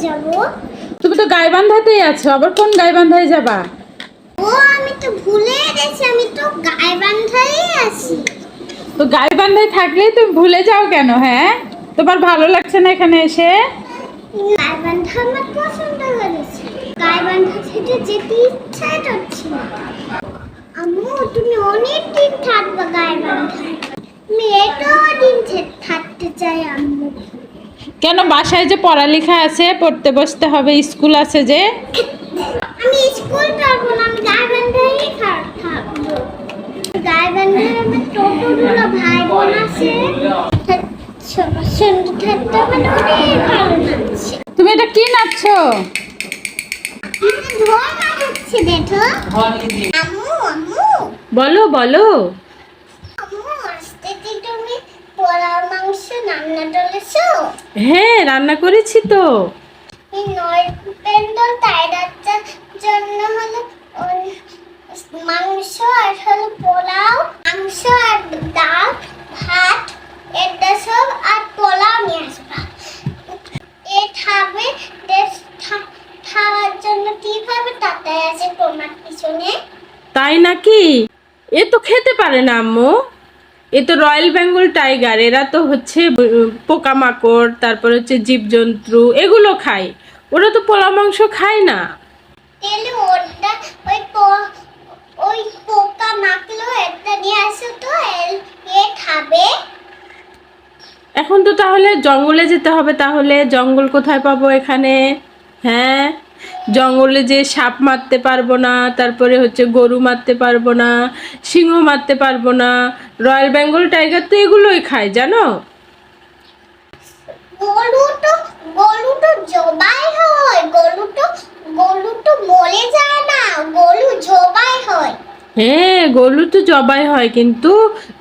যাব? তুমি তো গাইবান্ধাতেই আছো, আবার কোন গাইবান্ধায় যাবা? ও আমি তো ভুলে গেছি, আমি তো গাইবান্ধায় আছি। তো গাইবান্ধায় থাকলেই তুমি ভুলে যাও কেন? হ্যাঁ, তোমার ভালো লাগছে না এখানে এসে? গাইবান্ধা আমার পছন্দ হয়েছে, গাইবান্ধা থেকে যেতে ইচ্ছাই করছে না। আম্মু তুমি অনেক দিন থাকবে গাইবান্ধায়, আমি এটাও দিন থাকতে চাই আম্মু। কেন? বাসায় যে পড়ালেখা আছে, পড়তে বসতে হবে, স্কুল আছে যে। আমি স্কুল যাবো না, আমি গাইবান্ধায় থাকবো। গাইবান্ধায় আমার টোটোগুলো ভাই বোন আছে, সবার সঙ্গে থাকতে আমার অনেক ভালো লাগছে। তুমি এটা কি নাচছো? ধোয়া হচ্ছে দেখো। আম্মু আম্মু বলো বলো। আম্মু আজকে কি তুমি পোলাও মাংস রান্না করেছো? হ্যাঁ, রান্না করেছি তো। এই নয় পেন্ডল টাইডারটার জন্য হলো মাংস আর হলো পোলাও, মাংস আর ডাল ভাত এটা সব আর পোলাও নিয়ে আসবা। এ খাবে খাওয়ার জন্য কিভাবে তাতে আছে তোমার পিছনে? তাই নাকি? এ তো খেতে পারে না আম্মু। এ তো রয়্যাল বেঙ্গল টাইগার, এরা তো হচ্ছে পোকামাকড়, তারপর হচ্ছে জীবজন্তু, এগুলো খায়। ওরা তো পোলা মাংস খায় না। তাহলে ওটা ওই পোকা মাকলো একটা নিয়ে আসো তো এ খাবে। এখন তো তাহলে জঙ্গলে যেতে হবে। তাহলে জঙ্গল কোথায় পাবো এখানে? হ্যাঁ, জঙ্গলে যে সাপ মারতে পারবো না, তারপরে হচ্ছে গরু মারতে পারবো না, সিংহ মারতে পারবো না। রয়্যাল বেঙ্গল টাইগার তো এগুলোই খায়, জানো? গরু তো জবাই হয়, গরু তো মরে যায় না, গরু জবাই হয়। হ্যাঁ, গরু তো জবাই হয়, কিন্তু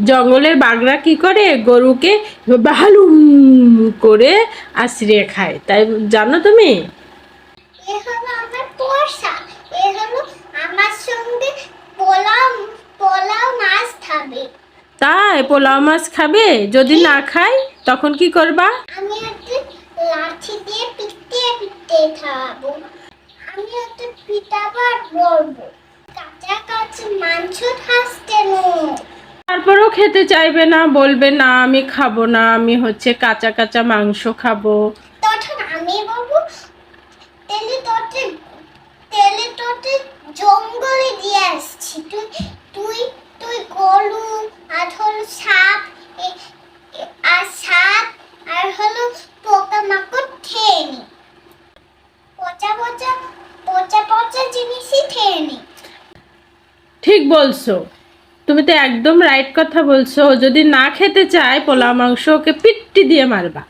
জঙ্গলের বাঘরা কি করে? গরুকে হালুম করে আছড়িয়ে খায়, তাই জানো তুমি? এ হলো আমার পোষা, এ হলো আমার সঙ্গে পোলাও পোলাও মাছ খাবে। তাই পোলাও মাছ খাবে? যদি না খাই তখন কি করবা? আমি একটা লাঠি দিয়ে পিটতে পিটতে খাবো, আমি একটা পিটাবার বলবো, কাঁচা কাঁচা মাংস খাসতে নো। তারপরেও খেতে চাইবে না, বলবে না আমি খাবো না, আমি হচ্ছে কাঁচা কাঁচা মাংস খাবো। তখন আমি বলবো তেলে তোতে জঙ্গলে দিয়ে আসছি, তুই তুই তুই গরু আর হলো সাপ আর সাপ আর হলো পোকামাকড় খেয়ে নি, পচা পচা পচা পচা জিনিসই খেয়ে নি। ঠিক বলছো, তুমি তো একদম রাইট কথা বলছো। ও যদি না খেতে চায় পোলাও মাংস, ওকে পিট্টি দিয়ে মারবা।